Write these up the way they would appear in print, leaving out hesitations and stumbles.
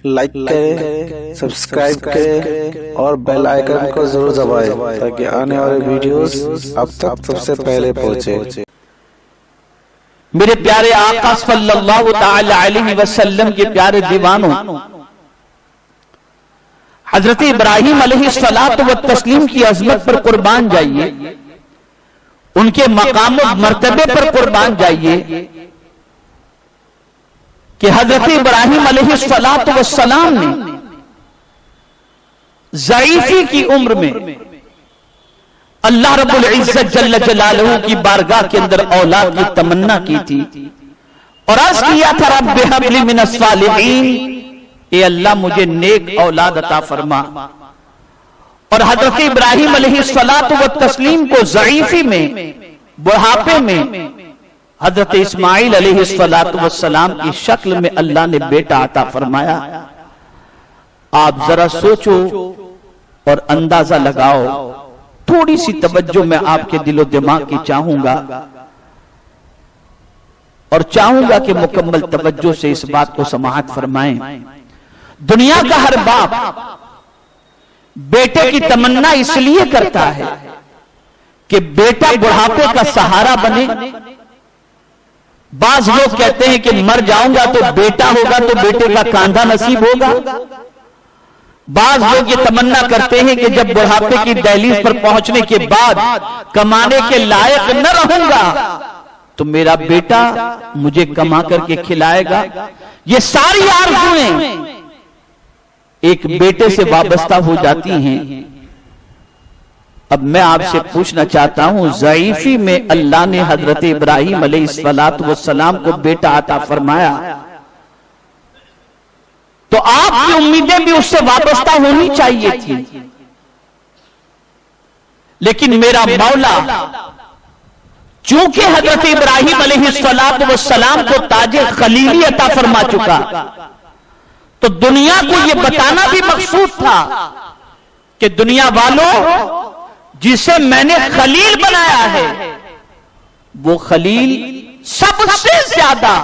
Like کریں، subscribe کریں اور بیل آئیکن کو ضرور دبائیں تاکہ آنے والے ویڈیوز اب تک سب سے پہلے پہنچے۔ میرے پیارے آقا صلی اللہ تعالی علیہ وسلم کے پیارے دیوانوں، حضرت ابراہیم علیہ الصلوۃ والتسلیم کی عظمت پر قربان جائیے، ان کے مقام و مرتبے پر قربان جائیے کہ حضرت ابراہیم علیہ الصلوۃ والسلام نے ضعیفی کی عمر میں اللہ رب العزت جل جلالہ کی بارگاہ کے اندر اولاد کی تمنا کی تھی اور عرض کیا تھا رب ہب لی من الصالحین، اے اللہ مجھے نیک اولاد عطا فرما۔ اور حضرت ابراہیم علیہ الصلوۃ والتسلیم کو ضعیفی میں، بڑھاپے میں حضرت اسماعیل علیہ الصلوۃ والسلام کی شکل میں اللہ نے بیٹا عطا فرمایا۔ آپ ذرا سوچو اور اندازہ لگاؤ، تھوڑی سی توجہ میں آپ کے دل و دماغ کی چاہوں گا اور چاہوں گا کہ مکمل توجہ سے اس بات کو سماعت فرمائیں۔ دنیا کا ہر باپ بیٹے کی تمنا اس لیے کرتا ہے کہ بیٹا بڑھاپے کا سہارا بنے۔ بعض لوگ کہتے ہیں کہ مر جاؤں گا تو بیٹا ہوگا تو بیٹے کا کاندھا نصیب ہوگا۔ بعض لوگ یہ تمنا کرتے ہیں کہ جب بڑھاپے کی دہلیز پر پہنچنے کے بعد کمانے کے لائق نہ رہوں گا تو میرا بیٹا مجھے کما کر کے کھلائے گا۔ یہ ساری آرزویں ایک بیٹے سے وابستہ ہو جاتی ہیں۔ اب میں آپ سے پوچھنا چاہتا ہوں، ضعیفی میں اللہ نے حضرت ابراہیم علیہ الصلوۃ والسلام کو بیٹا عطا فرمایا تو آپ کی امیدیں بھی اس سے وابستہ ہونی چاہیے تھی، لیکن میرا مولا چونکہ حضرت ابراہیم علیہ الصلوۃ والسلام کو تاج خلیلی عطا فرما چکا تو دنیا کو یہ بتانا بھی مقصود تھا کہ دنیا والوں، جسے میں نے خلیل بنایا ہے وہ خلیل سب سے زیادہ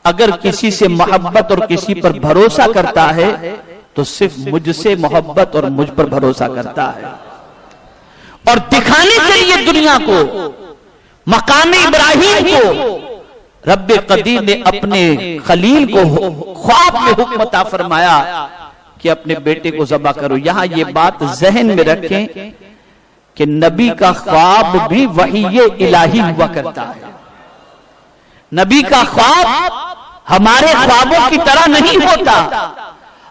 اگر کسی سے محبت اور کسی پر بھروسہ کرتا ہے تو صرف مجھ سے محبت اور مجھ پر بھروسہ کرتا ہے۔ اور دکھانے کے لیے دنیا کو، مقام ابراہیم کو، رب قدیر نے اپنے خلیل کو خواب میں حکم عطا فرمایا کہ اپنے بیٹے کو ذبح کرو۔ یہاں یہ بات ذہن میں رکھیں کہ نبی کا خواب بھی وحی الہی ہوا کرتا ہے۔ نبی کا خواب ہمارے خوابوں کی طرح نہیں ہوتا۔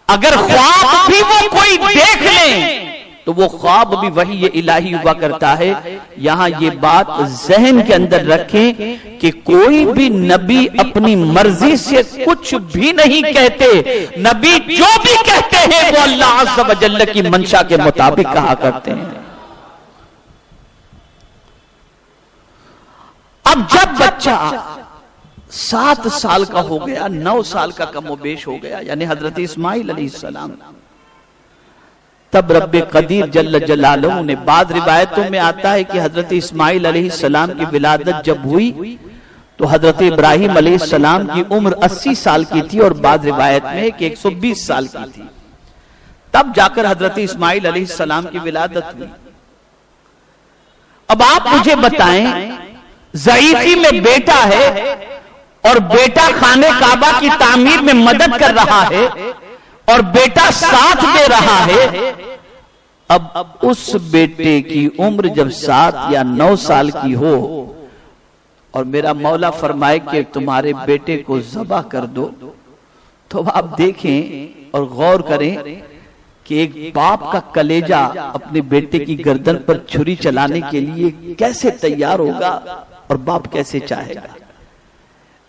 اگر خواب بھی وہ کوئی دیکھ لیں تو وہ خواب بھی وحی الہی ہوا کرتا ہے۔ یہاں یہ بات ذہن کے اندر رکھیں کہ کوئی بھی نبی اپنی مرضی سے کچھ بھی نہیں کہتے، نبی جو بھی کہتے ہیں وہ اللہ عز و جل کی منشا کے مطابق کہا کرتے ہیں۔ اب جب بچہ 7 سال کا ہو گیا، 9 سال کا کم و بیش ہو گیا، یعنی حضرت اسماعیل علیہ السلام، تب رب قدیر جل جلالہ نے، بعض روایتوں میں آتا ہے کہ حضرت اسماعیل علیہ السلام کی ولادت جب ہوئی تو حضرت ابراہیم علیہ السلام کی عمر 80 سال کی تھی اور بعض روایت میں کہ 120 سال کی تھی، تب جا کر حضرت اسماعیل علیہ السلام کی ولادت ہوئی۔ اب آپ مجھے بتائیں، ضعیفی میں بیٹا ہے اور بیٹا خانہ کعبہ کی تعمیر میں مدد کر رہا ہے اور بیٹا ساتھ دے رہا ہے، اب اس بیٹے کی عمر جب 7 یا 9 سال کی ہو اور میرا مولا فرمائے کہ تمہارے بیٹے کو ذبح کر دو، تو آپ دیکھیں اور غور کریں کہ ایک باپ کا کلیجہ اپنے بیٹے کی گردن پر چھری چلانے کے لیے کیسے تیار ہوگا اور باپ کیسے چاہے گا۔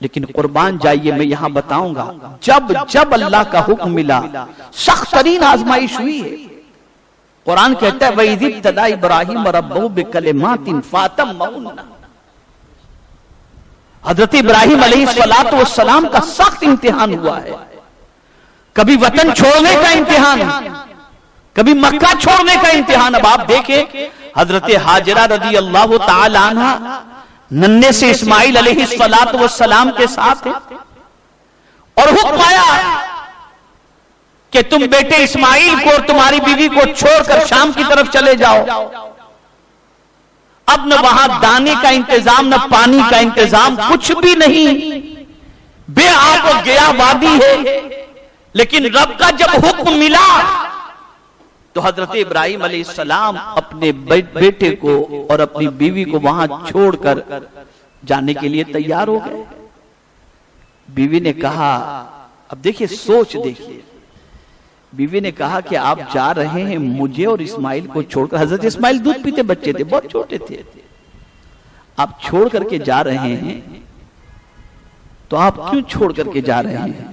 لیکن قربان جائیے، میں یہاں بتاؤں گا، جب اللہ کا حکم ملا، سخت ترین آزمائش ہوئی ہے۔ قرآن کہتا ہے وَإِذِ ابْتَلَىٰ إِبْرَاهِيمَ رَبَّهُ بِكَلِمَاتٍ فَأَتَمَّهُنَّ، حضرت ابراہیم علیہ السلام کا سخت امتحان ہوا ہے۔ کبھی وطن چھوڑنے کا امتحان، کبھی مکہ چھوڑنے کا امتحان۔ اب آپ دیکھیں حضرت حاجرہ رضی اللہ تعالی عنہ ننھے سے اسماعیل علیہ السلام کے ساتھ ہے اور حکم آیا کہ تم بیٹے اسماعیل کو اور تمہاری بیوی کو چھوڑ کر شام کی طرف چلے جاؤ. اب نہ وہاں دانے کا انتظام نہ پانی کا انتظام، کچھ بھی نہیں، بے آب و گیا وادی ہے. لیکن رب کا جب حکم ملا تو حضرت ابراہیم علیہ السلام اپنے بیٹے کو اور اپنی بیوی کو وہاں چھوڑ کر جانے کے لیے تیار ہو گئے. بیوی نے کہا، اب دیکھیے سوچ دیکھیے، بیوی نے کہا کہ آپ جا رہے ہیں مجھے اور اسماعیل کو چھوڑ کر. حضرت اسماعیل دودھ پیتے بچے تھے، بہت چھوٹے تھے. آپ چھوڑ کر کے جا رہے ہیں تو آپ کیوں چھوڑ کر کے جا رہے ہیں؟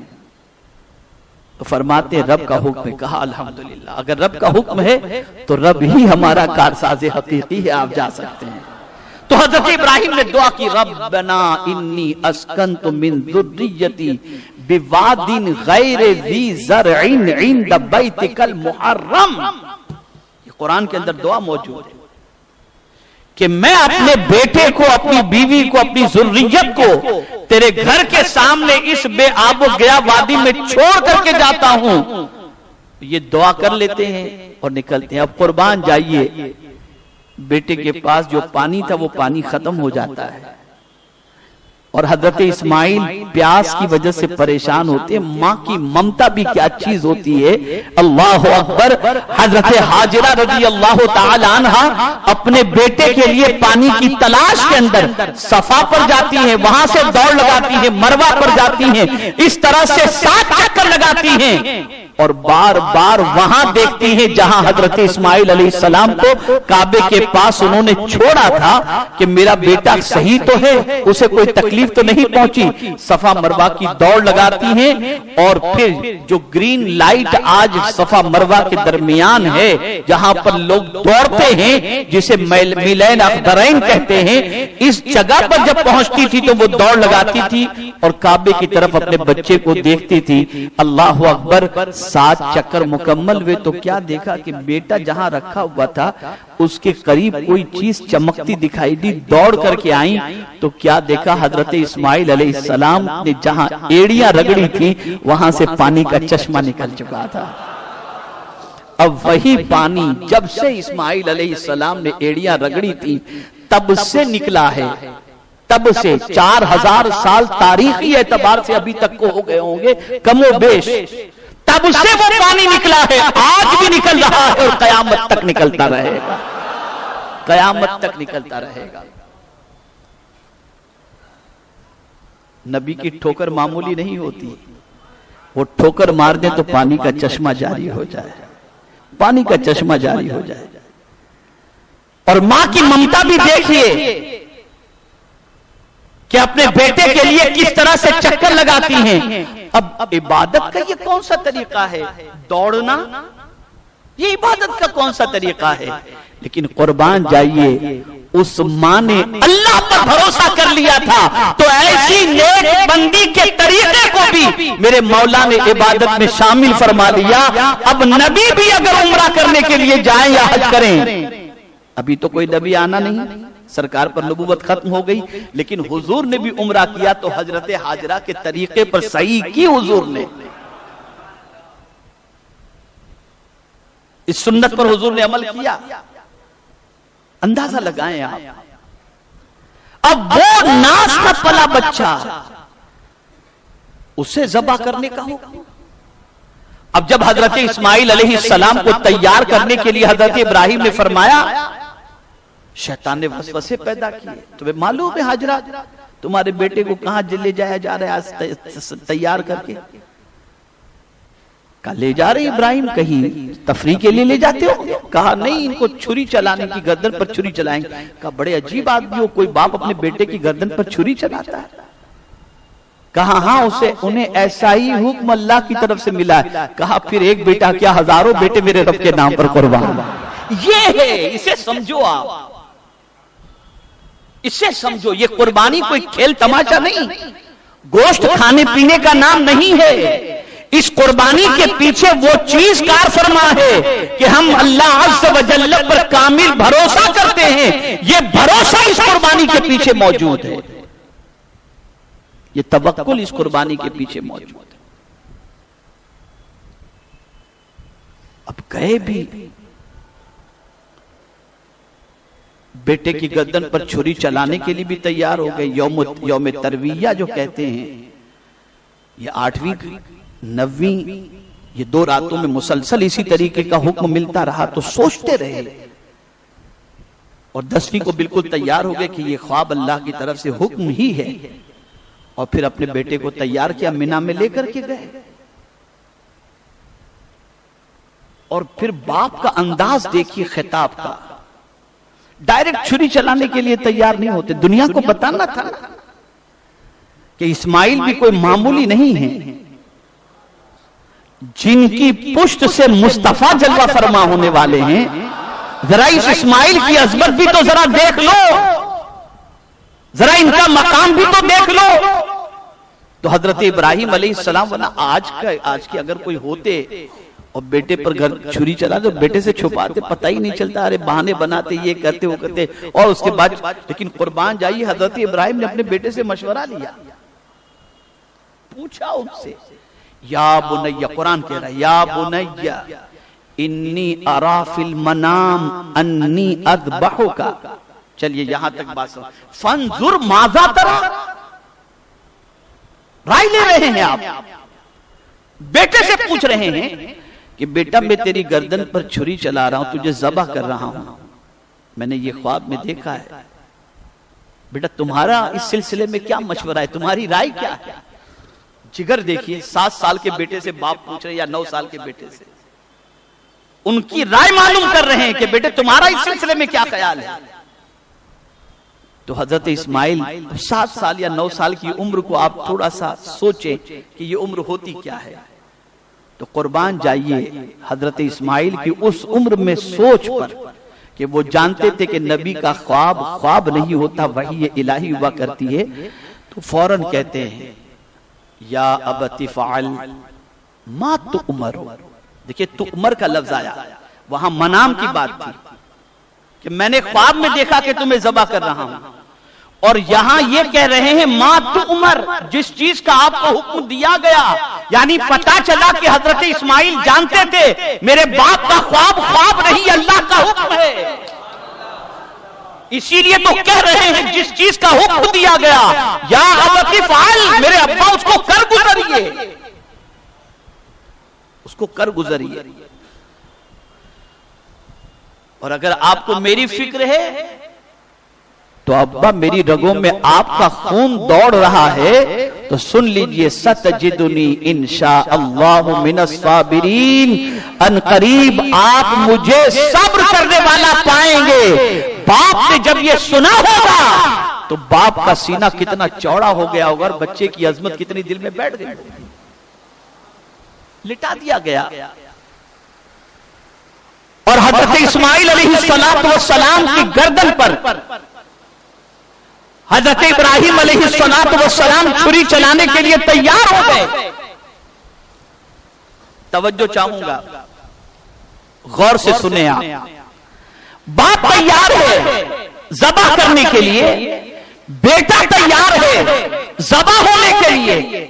تو فرماتے رب کا حکم ہے. کہا الحمدللہ، اگر رب کا حکم ہے تو رب ہی ہمارا کارساز حقیقی ہے، آپ جا سکتے ہیں. تو حضرت ابراہیم نے دعا کی، ربنا انی اسکنت من ذریتی بواد غیر ذی زرع عند بیتک المحرم. یہ قرآن کے اندر دعا موجود ہے کہ میں اپنے بیٹے کو، اپنی بیوی کو، اپنی ذریت کو تیرے گھر کے سامنے اس بے آب و گیا وادی میں چھوڑ کر کے جاتا ہوں. یہ دعا کر لیتے ہیں اور نکلتے ہیں. اب قربان جائیے، بیٹے کے پاس جو پانی تھا وہ پانی ختم ہو جاتا ہے اور حضرت اسماعیل پیاس کی وجہ سے پریشان ہوتے ہیں. ماں کی ممتا بھی کیا چیز ہوتی ہے، اللہ اکبر. حضرت حاجرہ رضی اللہ تعالی عنہ اپنے بیٹے کے لیے پانی کی تلاش کے اندر صفا پر جاتی ہیں، وہاں سے دوڑ لگاتی ہیں، مروہ پر جاتی ہیں، اس طرح سے 7 چکر لگاتی ہیں اور بار بار وہاں دیکھتی ہیں جہاں حضرت اسماعیل علیہ السلام کو کعبے کے پاس انہوں نے چھوڑا تھا کہ میرا بیٹا صحیح تو ہے، اسے کوئی تکلیف تو نہیں پہنچی. صفا مروہ کی دوڑ لگاتی ہیں اور پھر جو گرین لائٹ آج صفا مروہ کے درمیان ہے جہاں پر لوگ دوڑتے ہیں، جسے میلین اخضرین کہتے ہیں، اس جگہ پر جب پہنچتی تھی تو وہ دوڑ لگاتی تھی اور کعبے کی طرف اپنے بچے کو دیکھتی تھی. اللہ اکبر. 7 چکر مکمل ہوئے تو کیا دیکھا کہ بیٹا جہاں رکھا ہوا تھا اس کے قریب کوئی چیز چمکتی دکھائی دی. دوڑ کر کے آئیں تو کیا دیکھا، حضرت اسماعیل علیہ السلام نے جہاں ایڑیاں رگڑی تھی وہاں سے پانی کا چشمہ نکل چکا تھا. اب وہی پانی جب سے اسماعیل علیہ السلام نے ایڑیاں رگڑی تھی تب سے نکلا ہے. تب سے 4000 سال تاریخی اعتبار سے ابھی تک کو ہو گئے ہوں گے کم و بیش. تب سے وہ پانی نکلا ہے، آج بھی نکل رہا ہے اور قیامت تک نکلتا رہے گا، قیامت تک نکلتا رہے گا. نبی کی ٹھوکر معمولی نہیں ہوتی، وہ ٹھوکر مار دیں تو پانی کا چشمہ جاری ہو جائے، پانی کا چشمہ جاری ہو جائے. اور ماں کی ممتا بھی دیکھیے کہ اپنے بیٹے کے لیے کس طرح سے چکر لگاتی ہیں. اب عبادت کا یہ کون سا طریقہ ہے؟ دوڑنا، یہ عبادت کا کون سا طریقہ ہے؟ لیکن قربان جائیے، اس ماں نے اللہ پر بھروسہ کر لیا تھا تو ایسی نیک بندی کے طریقے کو بھی میرے مولا نے عبادت میں شامل فرما لیا. اب نبی بھی اگر عمرہ کرنے کے لیے جائیں یا حج کریں، ابھی تو کوئی نبی آنا نہیں، سرکار پر نبوت ختم ہو گئی، لیکن حضور نے بھی عمرہ کیا تو حضرت حاجرہ کے طریقے پر صحیح کی. حضور نے اس سنت پر حضور نے عمل کیا. اندازہ لگائیں آپ، اب وہ ناز کا پلا بچہ اسے ذبح کرنے کا ہو. اب جب حضرت اسماعیل علیہ السلام کو تیار کرنے کے لیے حضرت ابراہیم نے فرمایا، شیطان نے وسوسے پیدا کیے. تمہیں معلوم ہے حاجرہ تمہارے بیٹے کو کہاں لے جایا جا رہا ہے تیار کر کے؟ کہا لے جا رہے ابراہیم کہیں تفریح کے لیے لے جاتے ہو؟ کہا نہیں، ان کو چھری چلانے کی، گردن پر چھری چلائیں گے. کہا بڑے عجیب آدمی ہو، کوئی باپ اپنے بیٹے کی گردن پر چھری چلاتا ہے؟ کہا ہاں انہیں ایسا ہی حکم اللہ کی طرف سے ملا ہے. کہا پھر ایک بیٹا کیا، ہزاروں بیٹے میرے رب کے نام پر قربان. یہ ہے، اسے سمجھو آپ، اسے سمجھو. یہ قربانی کوئی کھیل تماشا نہیں، گوشت کھانے پینے کا نام نہیں ہے. اس قربانی کے پیچھے وہ چیز کار فرما ہے کہ ہم اللہ عز و جل پر کامل بھروسہ کرتے ہیں. یہ بھروسہ اس قربانی کے پیچھے موجود ہے، یہ توکل اس قربانی کے پیچھے موجود ہے. اب گئے بھی، بیٹے کی گردن پر چھری چلانے کے لیے بھی تیار ہو گئے. یوم ترویہ جو کہتے ہیں، یہ 8ویں 9ویں یہ 2 راتوں میں مسلسل اسی طریقے کا حکم ملتا رہا تو سوچتے رہے، اور 10ویں کو بالکل تیار ہو گئے کہ یہ خواب اللہ کی طرف سے حکم ہی ہے، اور پھر اپنے بیٹے کو تیار کیا، مینا میں لے کر کے گئے. اور پھر باپ کا انداز دیکھیے خطاب کا، ڈائریکٹ چھری چلانے کے لیے تیار نہیں ہوتے. دنیا کو بتانا تھا کہ اسماعیل بھی کوئی معمولی نہیں ہے، جن کی پشت سے مصطفیٰ جلوہ فرما ہونے والے ہیں. ذرا اس اسماعیل کی عظمت بھی تو ذرا دیکھ لو، ذرا ان کا مقام بھی تو دیکھ لو. تو حضرت ابراہیم علیہ السلام آج کے اگر کوئی ہوتے اور بیٹے پر چھری چلا تو بیٹے سے چھپاتے، پتہ ہی نہیں چلتا، ارے بہانے بناتے، یہ کرتے وہ کرتے. اور اس کے بعد لیکن قربان جائیے، حضرت ابراہیم نے اپنے بیٹے سے مشورہ لیا، پوچھا ان سے، یا بنی، قرآن کہہ رہا ہے یا بنی انی ارا فی المنام انی اذبحک. چلیے یہاں تک بات سن. فانظر ماذا ترى، رائے لے رہے ہیں آپ، بیٹے سے پوچھ رہے ہیں کہ بیٹا میں تیری گردن پر چھری چلا رہا ہوں، تجھے ذبح کر رہا ہوں، میں نے یہ خواب میں دیکھا ہے، بیٹا تمہارا اس سلسلے میں کیا مشورہ ہے، تمہاری رائے کیا ہے. جگر دیکھیے، 7 سال کے بیٹے سے باپ پوچھ رہے یا 9 سال کے بیٹے سے، ان کی رائے معلوم کر رہے ہیں کہ بیٹے تمہارا اس سلسلے میں کیا خیال ہے. تو حضرت اسماعیل 7 سال یا 9 سال کی عمر کو آپ تھوڑا سا سوچیں کہ یہ عمر ہوتی کیا ہے. تو قربان جائیے حضرت اسماعیل کی اس عمر میں سوچ پر کہ وہ جانتے تھے کہ نبی کا خواب نہیں ہوتا، وحی الہی ہوا کرتی ہے. تو فوراً کہتے ہیں یا ابت فعل ما تؤمر. دیکھیں تؤمر کا لفظ آیا، وہاں منام کی بات تھی کہ میں نے خواب میں دیکھا کہ تمہیں ذبح کر رہا ہوں، اور یہاں یہ کہہ رہے ہیں ما تؤمر، جس چیز کا آپ کو حکم دیا گیا. یعنی پتا چلا کہ حضرت اسماعیل جانتے تھے میرے باپ کا خواب نہیں، اللہ کا حکم ہے. اسی لیے تو کہہ رہے ہیں جس چیز کا حکم دیا گیا یا ابت فعل، میرے ابا اس کو کر گزریے، اس کو کر گزریے. اور اگر آپ کو میری فکر ہے تو ابا میری رگوں میں آپ کا خون دوڑ رہا ہے، تو سن لیجئے ستجدنی انشاء اللہ من الصابرین، ان قریب آپ مجھے صبر کرنے والا پائیں گے. باپ نے جب یہ سنا ہوگا تو باپ کا سینہ کتنا چوڑا ہو گیا ہوگا، اور بچے کی عظمت کتنی دل میں بیٹھ گئی، لٹا دیا گیا. اور حضرت اسماعیل علیہ السلام کی گردن پر حضرت ابراہیم علیہ السلام چھری چلانے کے لیے تیار ہو گئے. توجہ چاہوں گا، غور سے سنیں آپ. باپ تیار ہے ذبح کرنے کے لیے، بیٹا تیار ہے ذبح ہونے کے لیے.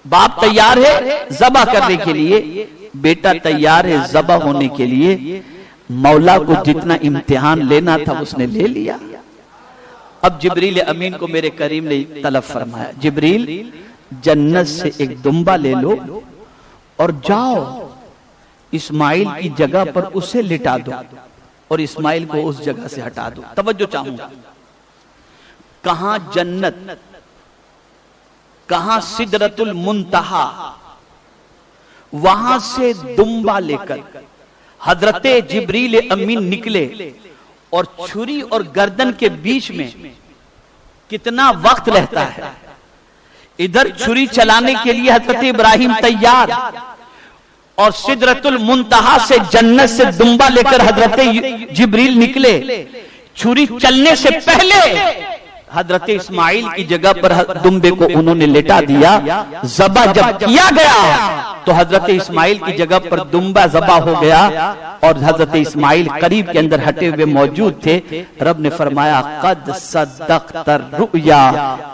باپ تیار ہے ذبح کرنے کے لیے، بیٹا تیار ہے ذبح ہونے کے لیے. مولا کو جتنا امتحان لینا تھا اس نے لے لیا. اب جبریل امین کو میرے کریم نے طلب فرمایا، جبریل جنت سے ایک دمبا لے لو اور جاؤ اسماعیل کی جگہ پر اسے لٹا دو اور اسماعیل کو اس جگہ سے ہٹا دو. توجہ چاہوں گا، کہاں جنت، کہاں سدرۃ المنتہا، وہاں سے دمبا لے کر حضرت جبریل امین نکلے، اور چھری اور گردن کے بیچ میں کتنا وقت رہتا ہے. ادھر چھری چلانے کے لیے حضرت ابراہیم تیار، اور سدرۃ المنتہا سے جنت سے دمبا لے کر حضرت جبریل نکلے. چھری چلنے سے پہلے حضرت اسماعیل کی جگہ پر دمبے کو انہوں نے لٹا دیا. ذبح جب کیا گیا تو حضرت اسماعیل کی جگہ پر دمبا ذبح ہو گیا اور حضرت اسماعیل قریب کے اندر ہٹے ہوئے موجود تھے. رب نے فرمایا قد صدقت الرؤیا،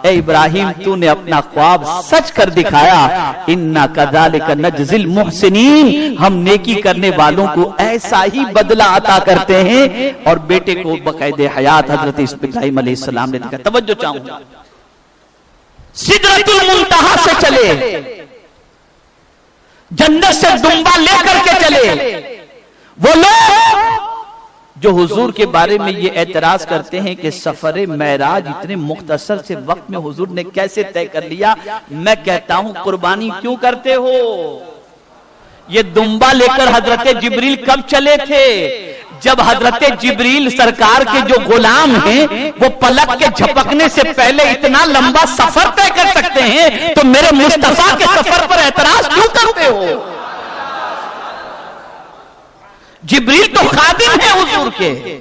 اے ابراہیم تو نے اپنا خواب سچ کر دکھایا. انا کذالک نجزی المحسنین، ہم نیکی کرنے والوں کو ایسا ہی بدلہ عطا کرتے ہیں. اور بیٹے کو بقید حیات حضرت ابراہیم علیہ السلام نے دکھایا. توجہ چاہوں گا، سدرۃ المنتہا سے چلے، جنت سے دمبا لے کر کے چلے. وہ لوگ جو حضور کے بارے میں یہ اعتراض کرتے ہیں کہ سفر معراج اتنے مختصر سے وقت میں حضور نے کیسے طے کر لیا، میں کہتا ہوں قربانی کیوں کرتے ہو؟ یہ دمبا لے کر حضرت جبریل کب چلے تھے؟ جب حضرت جبریل سرکار کے جو غلام ہیں وہ پلک کے جھپکنے سے پہلے اتنا لمبا سفر طے کر سکتے ہیں تو میرے مصطفیٰ کے سفر پر اعتراض کیوں کرتے ہو؟ جبریل تو خادم ہے حضور کے،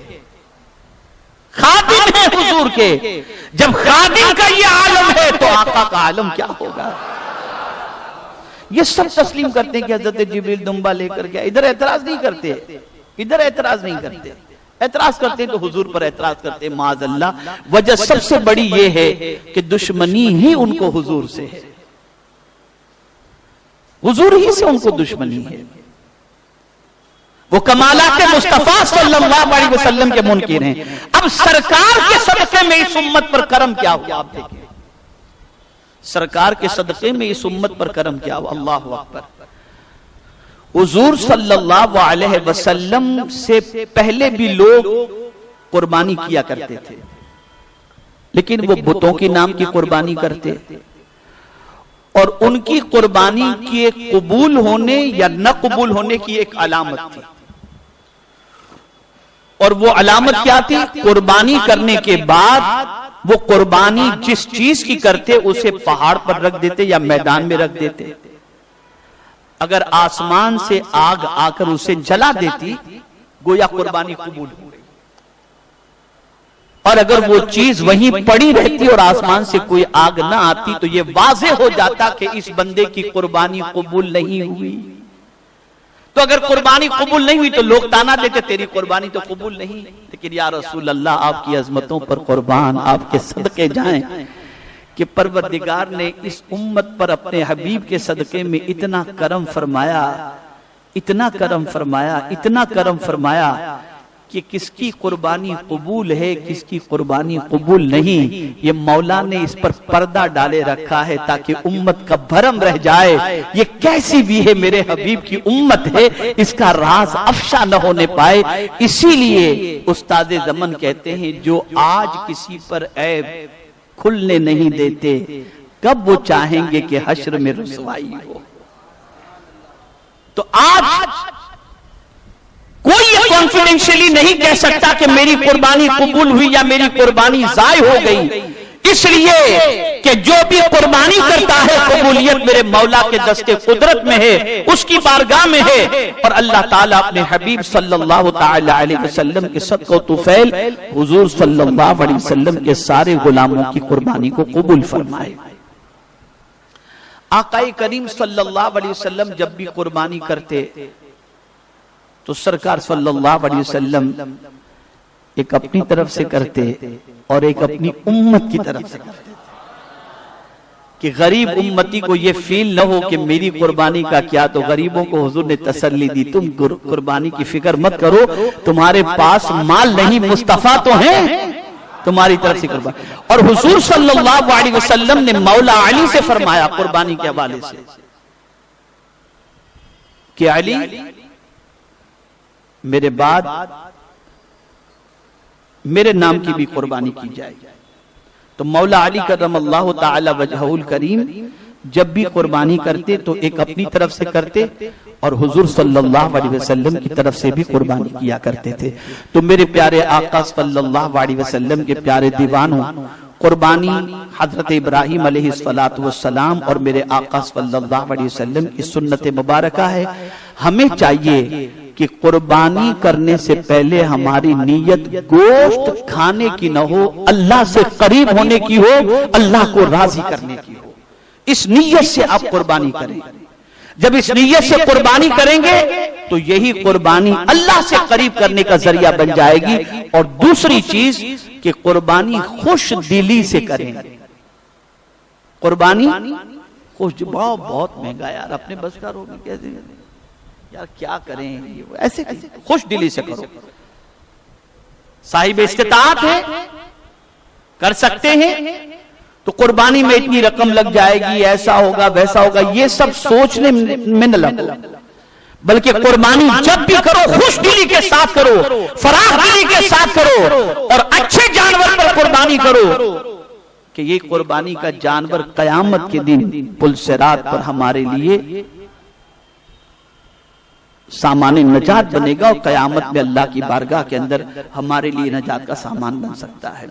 خادم ہے حضور کے. جب خادم کا یہ عالم ہے تو آقا کا عالم کیا ہوگا؟ یہ سب تسلیم کرتے ہیں کہ حضرت جبریل دمبا لے کر گیا. ادھر اعتراض نہیں کرتے، ادھر اعتراض نہیں کرتے. اعتراض کرتے ہیں تو حضور پر اعتراض کرتے ہیں معاذ اللہ. وجہ سب سے بڑی یہ ہے کہ دشمنی ہی ان کو حضور سے ہے، حضور ہی سے ان کو دشمنی ہے. وہ کمالات مصطفیٰ صلی اللہ علیہ وسلم کے منکر ہیں. اب سرکار کے صدقے میں اس امت پر کرم کیا ہوا آپ دیکھیں، سرکار کے صدقے میں اس امت پر کرم کیا ہوا. اللہ اکبر. حضور صلی اللہ علیہ وسلم سے پہلے بھی لوگ قربانی کیا کرتے تھے، لیکن وہ بتوں کے نام کی قربانی کرتے اور ان کی قربانی کی قبول ہونے یا نہ قبول ہونے کی ایک علامت تھی. اور وہ علامت کیا تھی؟ قربانی کرنے کے بعد وہ قربانی جس چیز کی کرتے اسے پہاڑ پر رکھ دیتے یا میدان میں رکھ دیتے. اگر آسمان سے آگ آ کر اسے جلا دیتی گویا قربانی قبول ہو گئی، اور اگر وہ چیز وہیں پڑی رہتی اور آسمان سے کوئی آگ نہ آتی تو یہ واضح ہو جاتا کہ اس بندے کی قربانی قبول نہیں ہوئی. تو اگر قربانی قبول نہیں ہوئی تو لوگ تانا دیتے تیری قربانی تو قبول نہیں. لیکن یا رسول اللہ آپ کی عظمتوں پر قربان، آپ کے صدقے جائیں کہ پروردگار نے اس امت پر اپنے حبیب کے صدقے میں اتنا کرم فرمایا، اتنا کرم فرمایا، اتنا کرم فرمایا کہ کس کی قربانی قبول ہے کس کی قربانی قبول نہیں، یہ مولا نے اس پر پردہ ڈالے رکھا ہے تاکہ امت کا بھرم رہ جائے. یہ کیسی بھی ہے میرے حبیب کی امت ہے، اس کا راز افشا نہ ہونے پائے. اسی لیے استاد زمن کہتے ہیں جو آج کسی پر عیب کھلنے نہیں دیتے کب وہ چاہیں گے کہ حشر میں رسوائی ہو. تو آج کوئی یہ کانفیڈنشلی نہیں کہہ سکتا کہ میری قربانی قبول ہوئی یا میری قربانی ضائع ہو گئی، اس لیے کہ جو بھی قربانی کرتا ہے قبولیت میرے مولا کے دستے قدرت میں ہے، اس کی بارگاہ میں ہے. اور اللہ تعالیٰ اپنے حبیب صلی اللہ تعالی علیہ وسلم کے صدقہ و طفیل حضور صلی اللہ علیہ وسلم کے سارے غلاموں کی قربانی کو قبول فرمائے. آقا کریم صلی اللہ علیہ وسلم جب بھی قربانی کرتے تو سرکار صلی اللہ علیہ وسلم ایک اپنی طرف سے کرتے اور ایک اپنی امت کی طرف سے کرتے کہ غریب امتی کو یہ فیل نہ ہو کہ میری قربانی کا کیا. تو غریبوں کو حضور نے تسلی دی تم قربانی کی فکر مت کرو، تمہارے پاس مال نہیں مصطفیٰ تو ہیں تمہاری طرف سے قربانی. اور حضور صلی اللہ علیہ وسلم نے مولا علی سے فرمایا قربانی کے حوالے سے کہ علی میرے بعد میرے نام کی بھی قربانی کی جائے. تو مولا علی کرم اللہ تعالی وجہہ الکریم جب بھی قربانی کرتے تو ایک اپنی طرف سے کرتے اور حضور صلی اللہ علیہ وسلم کی طرف سے بھی قربانی کیا کرتے تھے. تو میرے پیارے آقا صلی اللہ علیہ وسلم کے پیارے دیوانوں، قربانی حضرت ابراہیم علیہ السلام اور میرے آقا صلی اللہ علیہ وسلم کی سنت مبارکہ ہے. ہمیں چاہیے کہ قربانی کرنے سے پہلے ہماری نیت گوشت کھانے کی نہ ہو، اللہ سے قریب ہونے کی ہو، اللہ کو راضی کرنے کی ہو۔ اس نیت سے آپ قربانی کریں۔ جب اس نیت سے قربانی کریں گے تو یہی قربانی اللہ سے قریب کرنے کا ذریعہ بن جائے گی۔ اور دوسری چیز کہ قربانی خوش دلی سے کریں۔ قربانی خوش بہت مہنگا یار، اپنے بس کا روگ کیسے یار کیا کریں، ایسے خوش دلی سے کرو۔ صاحب استطاعت ہے، کر سکتے ہیں تو قربانی میں اتنی رقم لگ جائے گی، ایسا ہوگا ویسا ہوگا، یہ سب سوچنے میں نہ لگو، بلکہ قربانی جب بھی کرو خوش دلی کے ساتھ کرو، فراخ دلی کے ساتھ کرو، اور اچھے جانور پر قربانی کرو کہ یہ قربانی کا جانور قیامت کے دن پل صراط پر ہمارے لیے سامان نجات بنے گا، اور قیامت میں اللہ کی بارگاہ کے اندر ہمارے لیے نجات کا سامان بن سکتا ہے۔